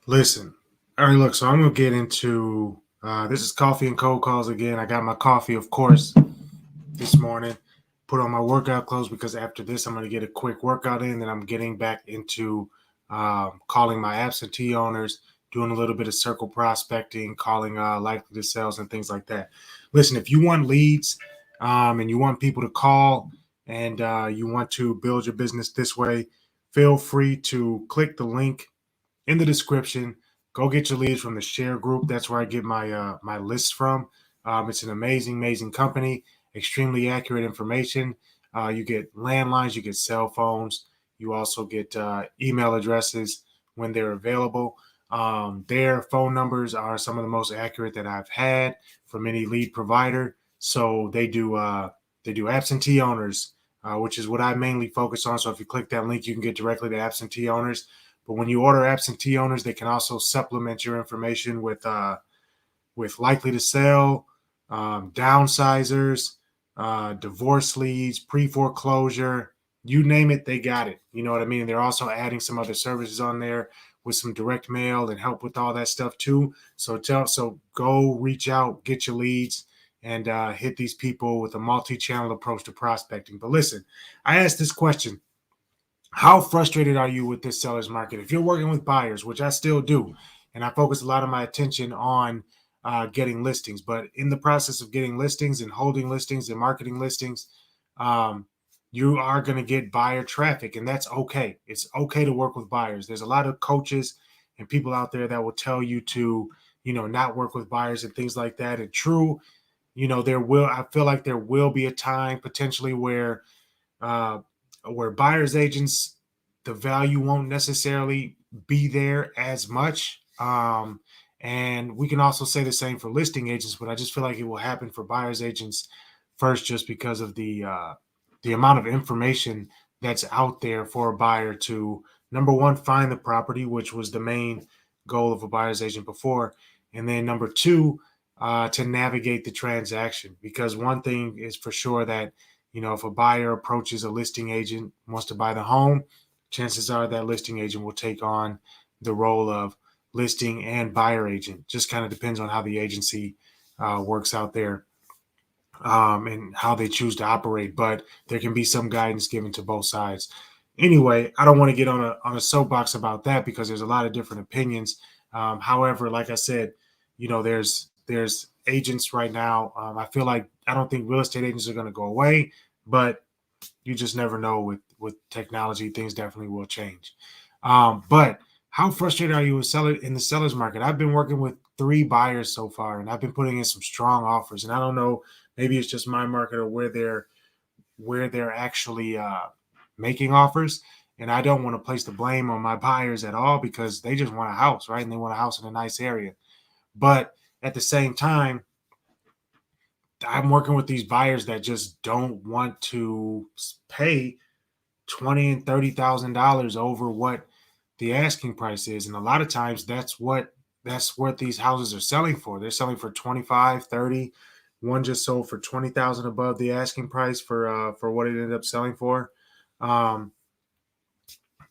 Listen, all right, look, so I'm gonna get into this is coffee and cold calls again. I got my coffee, of course, this morning. Put on my workout clothes because after this, I'm gonna get a quick workout in. Then I'm getting back into calling my absentee owners, doing a little bit of circle prospecting, calling likely to sales and things like that. Listen, if you want leads and you want people to call and you want to build your business this way, feel free to click the link in the description. Go get your leads from the share group. That's where I get my lists from. It's an amazing company. Extremely accurate information. You get landlines, you get cell phones. You also get email addresses when they're available. Their phone numbers are some of the most accurate that I've had from any lead provider. So they do absentee owners, which is what I mainly focus on. So if you click that link, you can get directly to absentee owners. But when you order absentee owners, they can also supplement your information with likely to sell, downsizers, divorce leads, pre foreclosure, you name it, they got it. You know what I mean? They're also adding some other services on there with some direct mail and help with all that stuff too. So go reach out, get your leads, and hit these people with a multi-channel approach to prospecting. But listen, I asked this question: how frustrated are you with this seller's market? If you're working with buyers, which I still do, and I focus a lot of my attention on getting listings, but in the process of getting listings and holding listings and marketing listings, um, you are going to get buyer traffic, and that's okay. It's okay to work with buyers. There's a lot of coaches and people out there that will tell you to, not work with buyers and things like that. And true, I feel like there will be a time potentially uh, where buyers agents, the value won't necessarily be there as much. And we can also say the same for listing agents, but I just feel like it will happen for buyers agents first, just because of the amount of information that's out there for a buyer to, number one, find the property, which was the main goal of a buyer's agent before, and then number two, to navigate the transaction. Because one thing is for sure that if a buyer approaches a listing agent, wants to buy the home, chances are that listing agent will take on the role of listing and buyer agent. Just kind of depends on how the agency works out there, and how they choose to operate. But there can be some guidance given to both sides. Anyway, I don't want to get on a soapbox about that because there's a lot of different opinions. However, like I said, there's agents right now. I feel like I don't think real estate agents are going to go away, but you just never know with technology. Things definitely will change. But how frustrated are you with in the seller's market? I've been working with 3 buyers so far, and I've been putting in some strong offers. And I don't know, maybe it's just my market or where they're actually making offers. And I don't want to place the blame on my buyers at all because they just want a house, right? And they want a house in a nice area. But at the same time, I'm working with these buyers that just don't want to pay $20,000 and $30,000 over what the asking price is, and a lot of times that's what these houses are selling for. They're selling for 25, 30. One just sold for 20,000 above the asking price for what it ended up selling for. Um,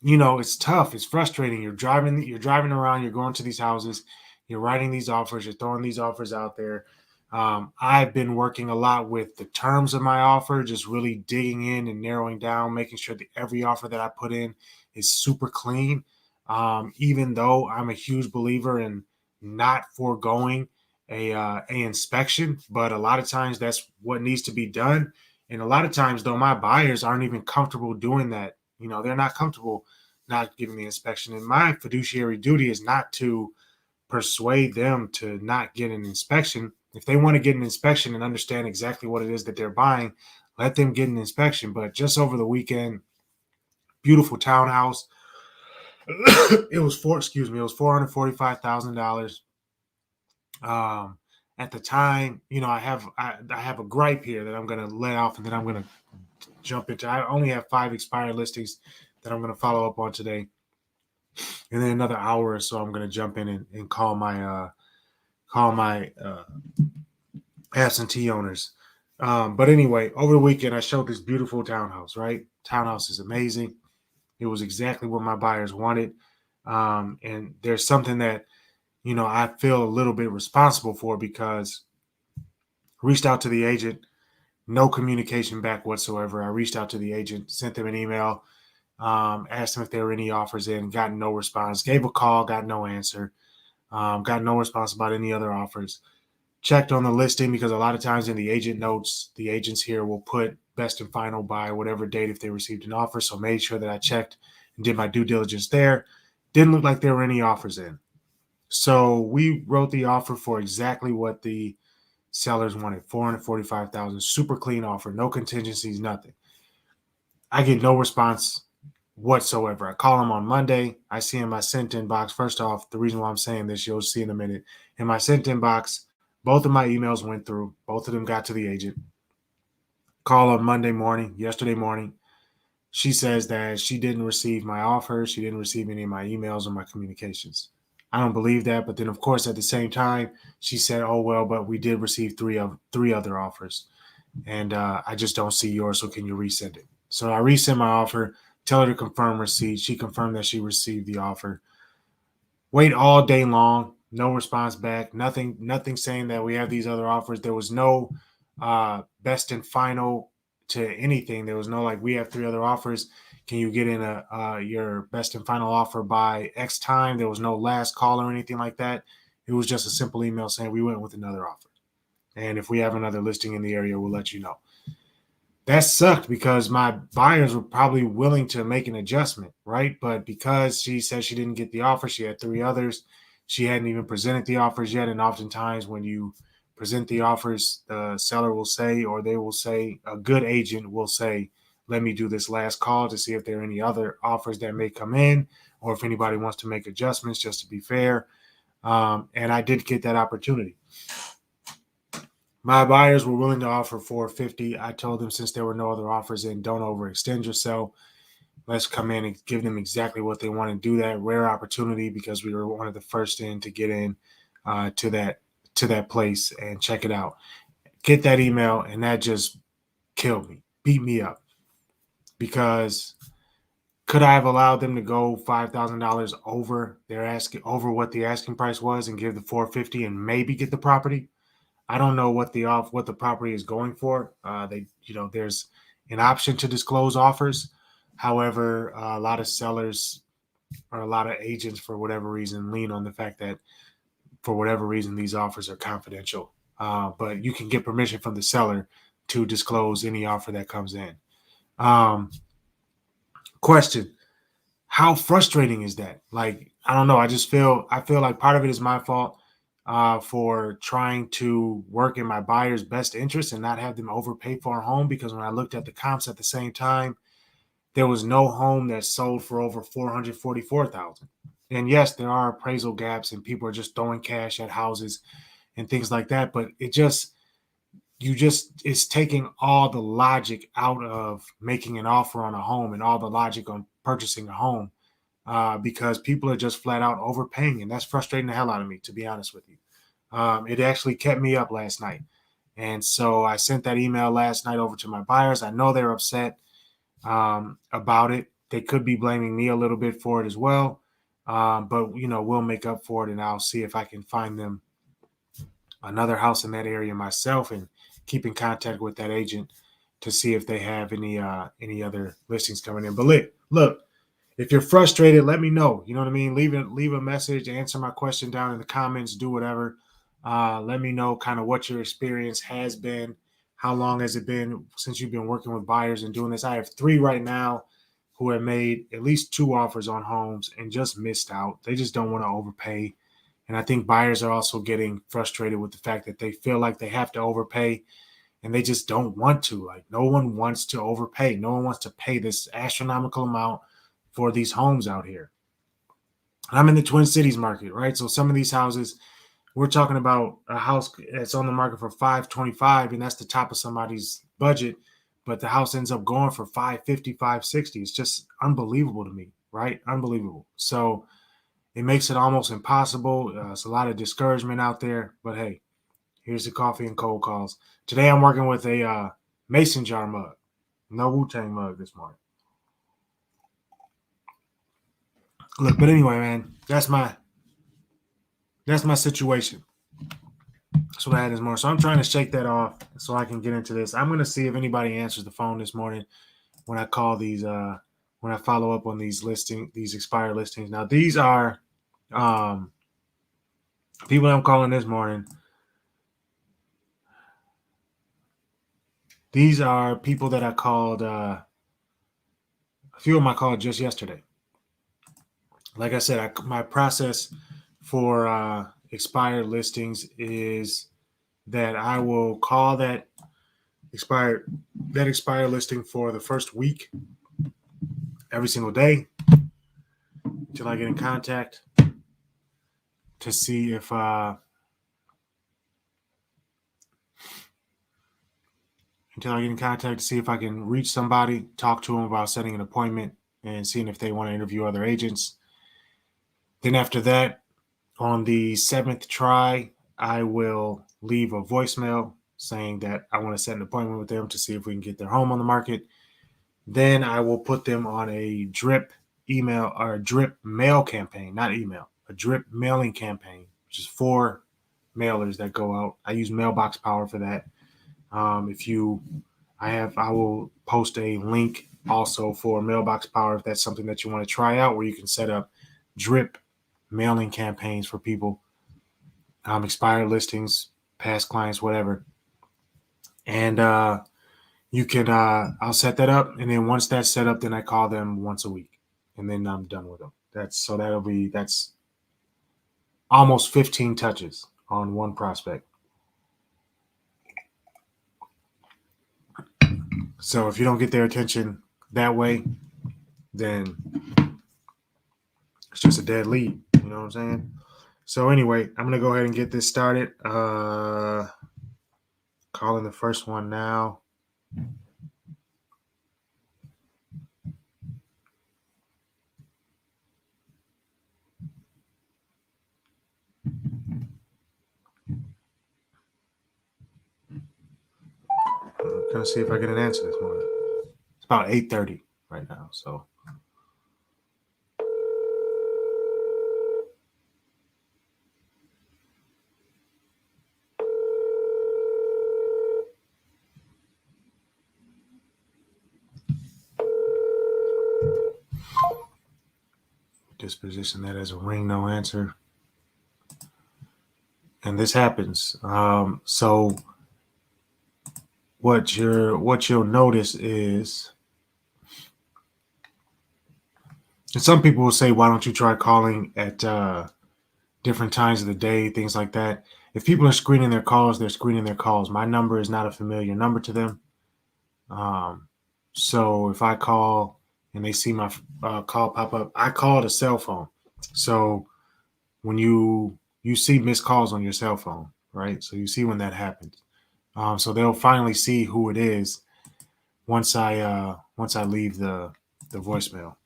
it's tough. It's frustrating. You're driving around. You're going to these houses. You're writing these offers. You're throwing these offers out there. I've been working a lot with the terms of my offer, just really digging in and narrowing down, making sure that every offer that I put in is super clean. Even though I'm a huge believer in not foregoing a inspection, but a lot of times that's what needs to be done. And a lot of times, though, my buyers aren't even comfortable doing that. They're not comfortable not giving the inspection. And my fiduciary duty is not to persuade them to not get an inspection. If they want to get an inspection and understand exactly what it is that they're buying, let them get an inspection. But just over the weekend, beautiful townhouse. It was $445,000. Um, at the time, I have a gripe here that I'm going to let off, and then I'm going to jump into. I only have 5 expired listings that I'm going to follow up on today, and then another hour or so, I'm going to jump in and call my absentee owners. But anyway, over the weekend, I showed this beautiful townhouse, right? Townhouse is amazing. It was exactly what my buyers wanted. And there's something that, I feel a little bit responsible for because reached out to the agent, no communication back whatsoever. I reached out to the agent, sent them an email, asked them if there were any offers in, got no response, gave a call, got no answer, got no response about any other offers. Checked on the listing because a lot of times in the agent notes, the agents here will put best and final by whatever date if they received an offer. So made sure that I checked and did my due diligence there. Didn't look like there were any offers in. So we wrote the offer for exactly what the sellers wanted, 445,000, super clean offer, no contingencies, nothing. I get no response whatsoever. I call him on Monday. I see in my sent inbox. First off, the reason why I'm saying this, you'll see in a minute. In my sent inbox, both of my emails went through. Both of them got to the agent. Call on Monday morning, yesterday morning. She says that she didn't receive my offer. She didn't receive any of my emails or my communications. I don't believe that. But then, of course, at the same time, she said, "Oh well, but we did receive three other offers, and I just don't see yours. So can you resend it?" So I resend my offer. Tell her to confirm receipt. She confirmed that she received the offer. Wait all day long, no response back. Nothing saying that we have these other offers. There was no best and final to anything. There was no like we have three other offers. Can you get in your best and final offer by X time? There was no last call or anything like that. It was just a simple email saying we went with another offer. And if we have another listing in the area, we'll let you know. That sucked because my buyers were probably willing to make an adjustment, right? But because she said she didn't get the offer, she had three others. She hadn't even presented the offers yet. And oftentimes, when you present the offers, the seller will say, or they will say, a good agent will say, let me do this last call to see if there are any other offers that may come in or if anybody wants to make adjustments, just to be fair. And I did get that opportunity. My buyers were willing to offer 450. I told them since there were no other offers in, don't overextend yourself. Let's come in and give them exactly what they want to do. That rare opportunity because we were one of the first in to get in to that place and check it out. Get that email, and that just killed me, beat me up. Because could I have allowed them to go $5,000 over what the asking price was and give the 450 and maybe get the property? I don't know what the property is going for. There's an option to disclose offers. However, a lot of sellers or a lot of agents, for whatever reason, lean on the fact that for whatever reason these offers are confidential. But you can get permission from the seller to disclose any offer that comes in. Question: how frustrating is that? Like, I don't know. I feel like part of it is my fault for trying to work in my buyer's best interest and not have them overpay for a home. Because when I looked at the comps at the same time, there was no home that sold for over 444,000. And yes, there are appraisal gaps and people are just throwing cash at houses and things like that. But it's taking all the logic out of making an offer on a home and all the logic on purchasing a home. Because people are just flat out overpaying, and that's frustrating the hell out of me, to be honest with you. It actually kept me up last night, and so I sent that email last night over to my buyers. I know they're upset about it. They could be blaming me a little bit for it as well, but we'll make up for it, and I'll see if I can find them another house in that area myself and keep in contact with that agent to see if they have any other listings coming in. But look. If you're frustrated, let me know. You know what I mean? Leave a message, answer my question down in the comments, do whatever. Let me know kind of what your experience has been. How long has it been since you've been working with buyers and doing this? I have 3 right now who have made at least 2 offers on homes and just missed out. They just don't want to overpay. And I think buyers are also getting frustrated with the fact that they feel like they have to overpay and they just don't want to. Like, no one wants to overpay. No one wants to pay this astronomical amount for these homes out here. I'm in the Twin Cities market, right? So some of these houses, we're talking about a house that's on the market for $525, and that's the top of somebody's budget, but the house ends up going for $550, $560. It's just unbelievable to me, right? Unbelievable. So it makes it almost impossible. It's a lot of discouragement out there, but hey, here's the coffee and cold calls. Today I'm working with a mason jar mug, no Wu-Tang mug this morning. Look, but anyway, man, that's my situation. That's what I had this morning. So I'm trying to shake that off so I can get into this. I'm gonna see if anybody answers the phone this morning when I call these when I follow up on these expired listings. Now these are um people I'm calling this morning. These are people that I called a few of them I called just yesterday. Like I said, my process for expired listings is that I will call expired that expired listing for the first week every single day until I get in contact to see if until I get in contact to see if I can reach somebody, talk to them about setting an appointment and seeing if they want to interview other agents. Then after that, on the seventh try, I will leave a voicemail saying that I want to set an appointment with them to see if we can get their home on the market. Then I will put them on a drip email or a drip mail campaign, not email, a drip mailing campaign, which is 4 mailers that go out. I use Mailbox Power for that. If you, I will post a link also for Mailbox Power if that's something that you want to try out, where you can set up drip mailing campaigns for people, expired listings, past clients, whatever. And you can, I'll set that up, and then once that's set up, then I call them once a week, and then I'm done with them. That's almost 15 touches on one prospect. So if you don't get their attention that way, then it's just a dead lead. You know what I'm saying? So anyway, I'm gonna go ahead and get this started. Calling the first one now. I'm gonna see if I get an answer this morning. It's about 8:30 right now, so. Disposition that as a ring, no answer. And this happens. So what you'll notice is, and some people will say, why don't you try calling at different times of the day, things like that. If people are screening their calls, they're screening their calls. My number is not a familiar number to them. So if I call and they see my call pop up, I called a cell phone. So when you see missed calls on your cell phone, right? So you see when that happens. So they'll finally see who it is once I leave the voicemail,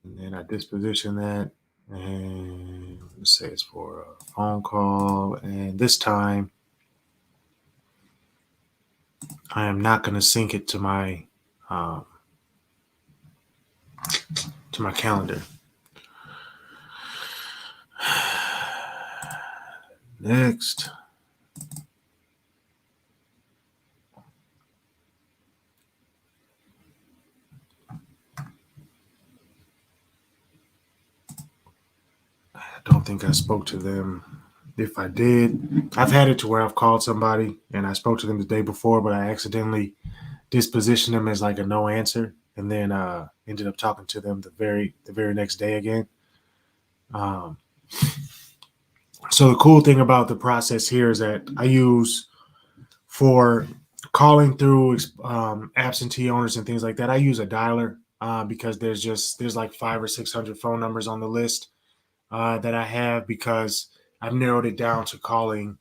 and then I disposition that, and let's say it's for a phone call, and this time I am not going to sync it to my calendar. Next. I don't think I spoke to them. If I did, I've had it to where I've called somebody and I spoke to them the day before, but I accidentally dispositioned them as like a no answer, and then ended up talking to them the very next day again. So the cool thing about the process here is that I use for calling through absentee owners and things like that. I use a dialer because there's like 500 or 600 phone numbers on the list that I have, because I've narrowed it down to calling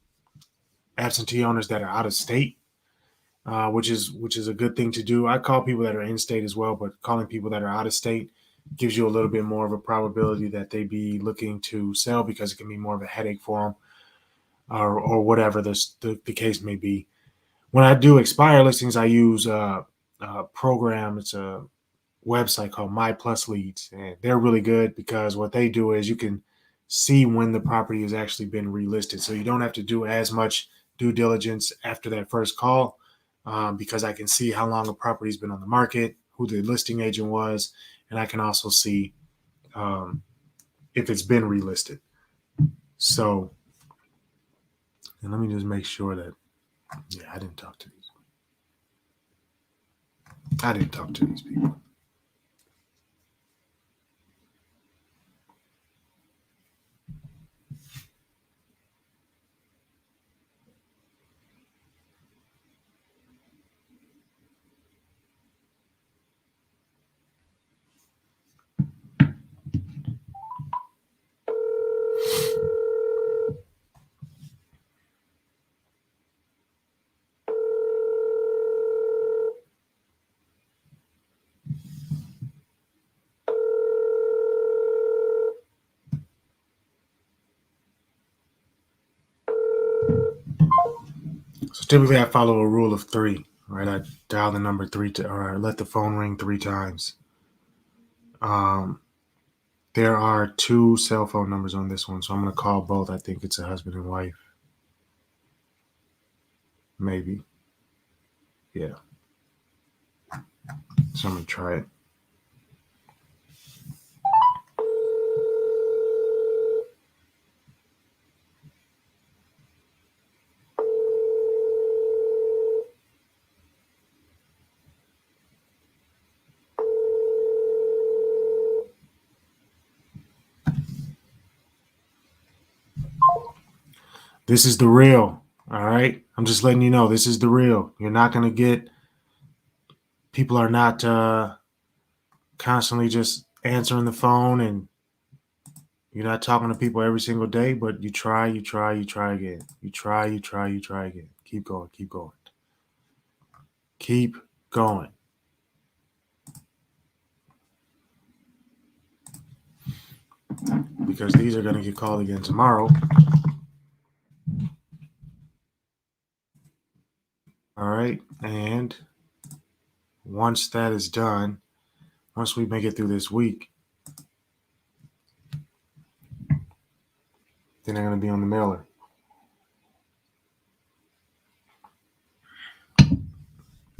absentee owners that are out of state, which is a good thing to do. I call people that are in state as well, but calling people that are out of state gives you a little bit more of a probability that they be looking to sell, because it can be more of a headache for them, or whatever the case may be. When I do expire listings, I use a program. It's a website called My Plus Leads, and they're really good because what they do is you can see when the property has actually been relisted, so you don't have to do as much due diligence after that first call, because I can see how long a property's been on the market, who the listing agent was, and I can also see um, if it's been relisted. So, and let me just make sure that, yeah, I didn't talk to these. I didn't talk to these people. So typically, I follow a rule of three. Right, I dial the number or I let the phone ring 3 times. Um, there are 2 cell phone numbers on this one, so I'm gonna call both. I think it's a husband and wife, maybe. Yeah, so I'm gonna try it. This is the real. All right, I'm just letting you know this is the real. You're not gonna get. People are not constantly just answering the phone, and you're not talking to people every single day. But you try, you try, you try again. You try, you try, you try again. Keep going, keep going, keep going. Because these are going to get called again tomorrow. All right. And once that is done, once we make it through this week, then they're going to be on the mailer. And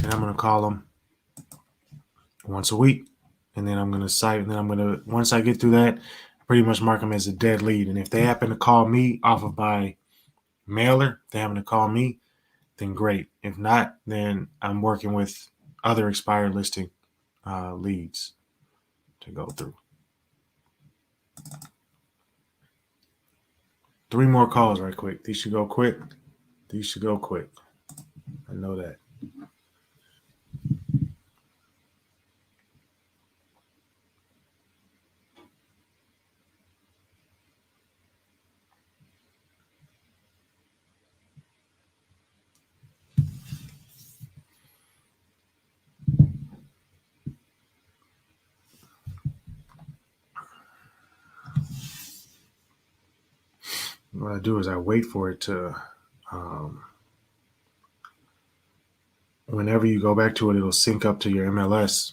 I'm going to call them once a week. And then I'm going to cite, and then I'm going to, once I get through that, pretty much mark them as a dead lead. And if they happen to call me off of my mailer, if they happen to call me, then great. If not, then I'm working with other expired listing leads to go through. 3 more calls right quick. These should go quick. These should go quick. I know that. What I do is I wait for it to, whenever you go back to it, it'll sync up to your MLS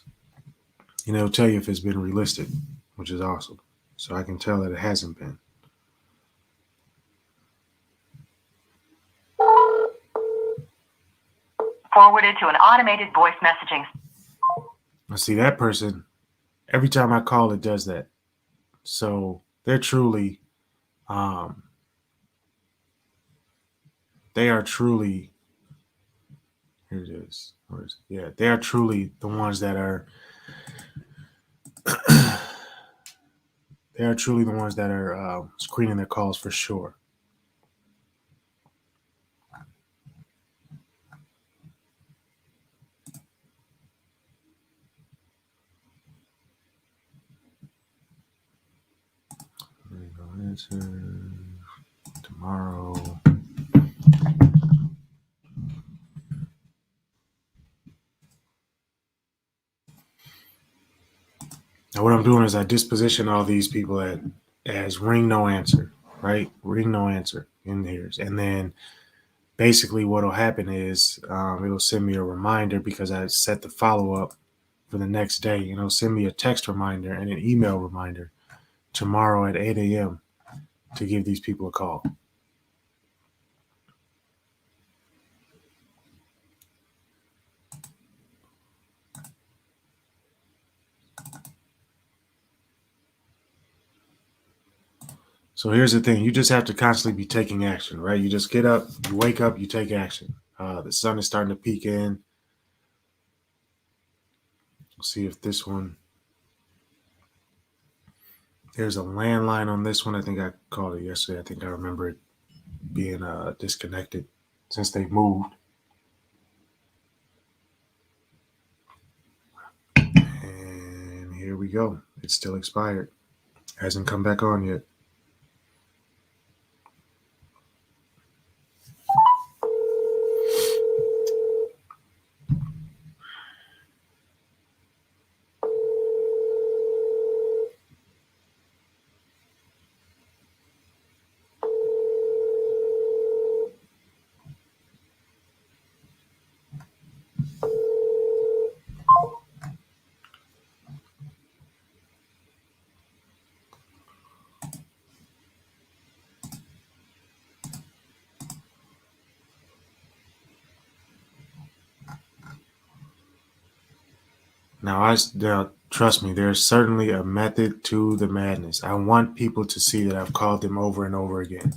and it'll tell you if it's been relisted, which is awesome. So I can tell that it hasn't been. Forwarded to an automated voice messaging. I see that person, every time I call, it does that. So they're truly, they are truly, here it is. Yeah, they are truly the ones that are, they are truly the ones that are screening their calls for sure. There you go. Answer tomorrow. Now what I'm doing is I disposition all these people as ring no answer, right? Ring no answer in theirs. And then basically what'll happen is it'll send me a reminder because I set the follow-up for the next day. Send me a text reminder and an email reminder tomorrow at 8 a.m. to give these people a call. So here's the thing. You just have to constantly be taking action, right? You just get up, you wake up, you take action. The sun is starting to peek in. We'll see if this one. There's a landline on this one. I think I called it yesterday. I think I remember it being disconnected since they moved. And here we go. It's still expired. Hasn't come back on yet. Now, trust me, there's certainly a method to the madness. I want people to see that I've called them over and over again.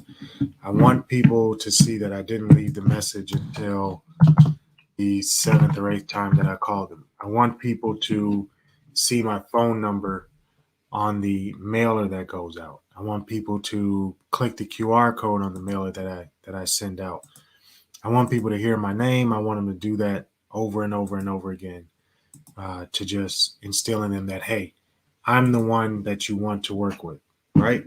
I want people to see that I didn't leave the message until the 7th or 8th time that I called them. I want people to see my phone number on the mailer that goes out. I want people to click the QR code on the mailer that I send out. I want people to hear my name. I want them to do that over and over and over again. To just instill in them that, hey, I'm the one that you want to work with, right?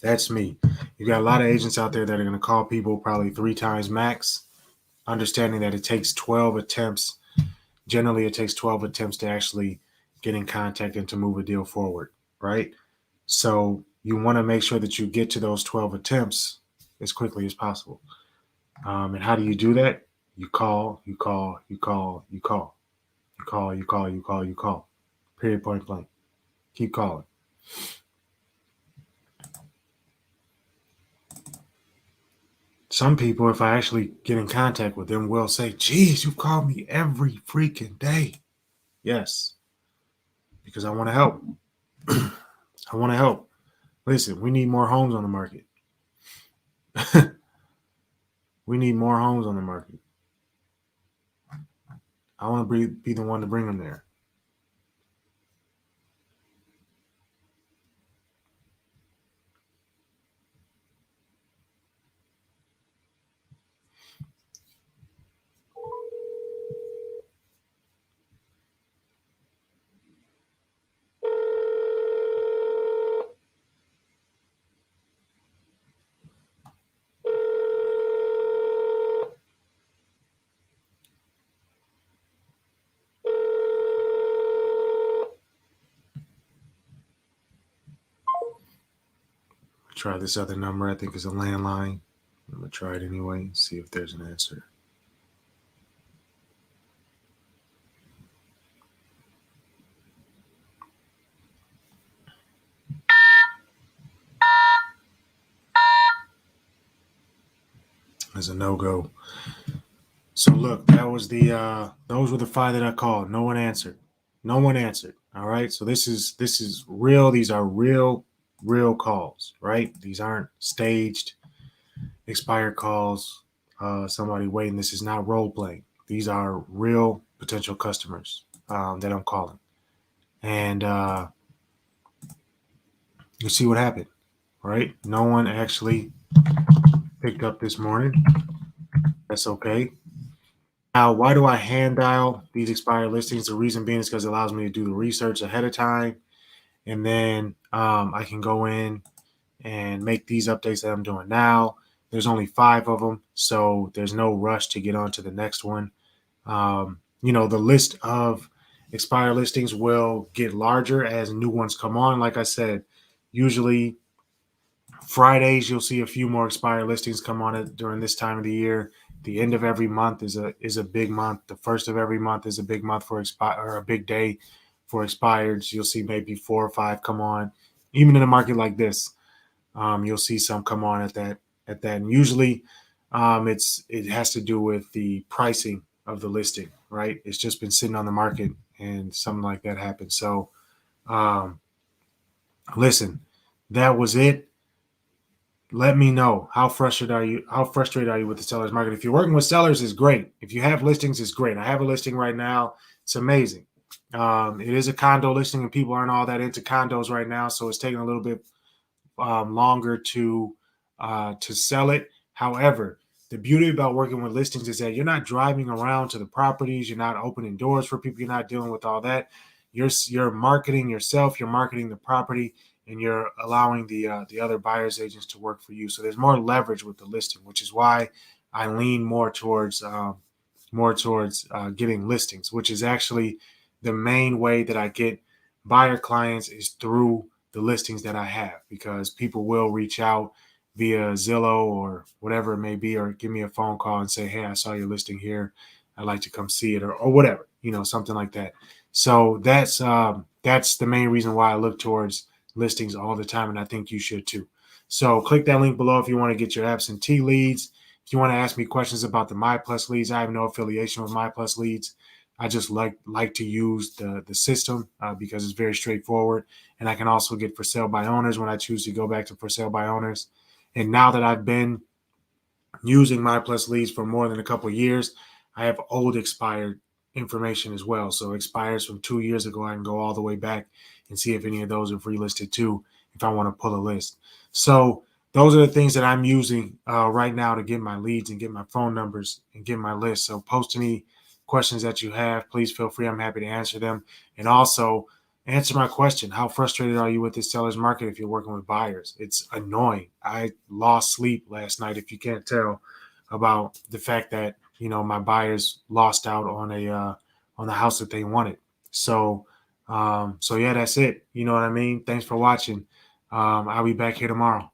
That's me. You got a lot of agents out there that are going to call people probably 3 times max, understanding that it takes 12 attempts. Generally, it takes 12 attempts to actually get in contact and to move a deal forward, right? So you want to make sure that you get to those 12 attempts as quickly as possible. And how do you do that? You call, you call, you call, you call. You call, you call, you call, you call. Period, point blank. Keep calling. Some people, if I actually get in contact with them, will say, geez, you call me every freaking day. Yes, because I want to help. I want to help. Listen, we need more homes on the market. We need more homes on the market. I want to be the one to bring them there. Try this other number. I think it's a landline. I'm going to try it anyway, see if there's an answer. There's a no-go. So look, those were the 5 that I called. No one answered. No one answered. All right. So this is real. These are real calls, right? These aren't staged, expired calls. Somebody waiting. This is not role playing. These are real potential customers that I'm calling, and you see what happened, right? No one actually picked up this morning. That's okay. Now, why do I hand dial these expired listings? The reason being is because it allows me to do the research ahead of time, and then I can go in and make these updates that I'm doing now. There's only 5 of them, so there's no rush to get on to the next one. The list of expired listings will get larger as new ones come on. Like I said, usually Fridays you'll see a few more expired listings come on it during this time of the year. The end of every month is a big month. The first of every month is a big month for or a big day for expireds. You'll see maybe 4 or 5 come on, even in a market like this. You'll see some come on at that, and usually it has to do with the pricing of the listing, right? It's just been sitting on the market, and something like that happened. So, um, listen, that was it. Let me know how frustrated are you. How frustrated are you with the sellers market? If you're working with sellers, it's great. If you have listings, it's great. I have a listing right now. It's amazing. It is a condo listing, and people aren't all that into condos right now, so it's taking a little bit longer to sell it. However, the beauty about working with listings is that you're not driving around to the properties, you're not opening doors for people, you're not dealing with all that. You're marketing yourself, you're marketing the property, and you're allowing the other buyers agents to work for you. So there's more leverage with the listing, which is why I lean more towards getting listings, which is actually the main way that I get buyer clients is through the listings that I have, because people will reach out via Zillow or whatever it may be, or give me a phone call and say, hey, I saw your listing here. I'd like to come see it, or whatever, something like that. So that's the main reason why I look towards listings all the time, and I think you should too. So click that link below if you want to get your absentee leads. If you want to ask me questions about the MyPlus leads, I have no affiliation with MyPlus leads. I just like to use the system because it's very straightforward, and I can also get for sale by owners when I choose to go back to for sale by owners. And now that I've been using MyPlus leads for more than a couple of years, I have old expired information as well. So expires from 2 years ago, I can go all the way back and see if any of those are free listed too, if I want to pull a list. So those are the things that I'm using right now to get my leads and get my phone numbers and get my list. So post any questions that you have, please feel free. I'm happy to answer them. And also answer my question. How frustrated are you with this seller's market if you're working with buyers? It's annoying. I lost sleep last night, if you can't tell, about the fact that, my buyers lost out on the house that they wanted. So yeah, that's it. You know what I mean? Thanks for watching. I'll be back here tomorrow.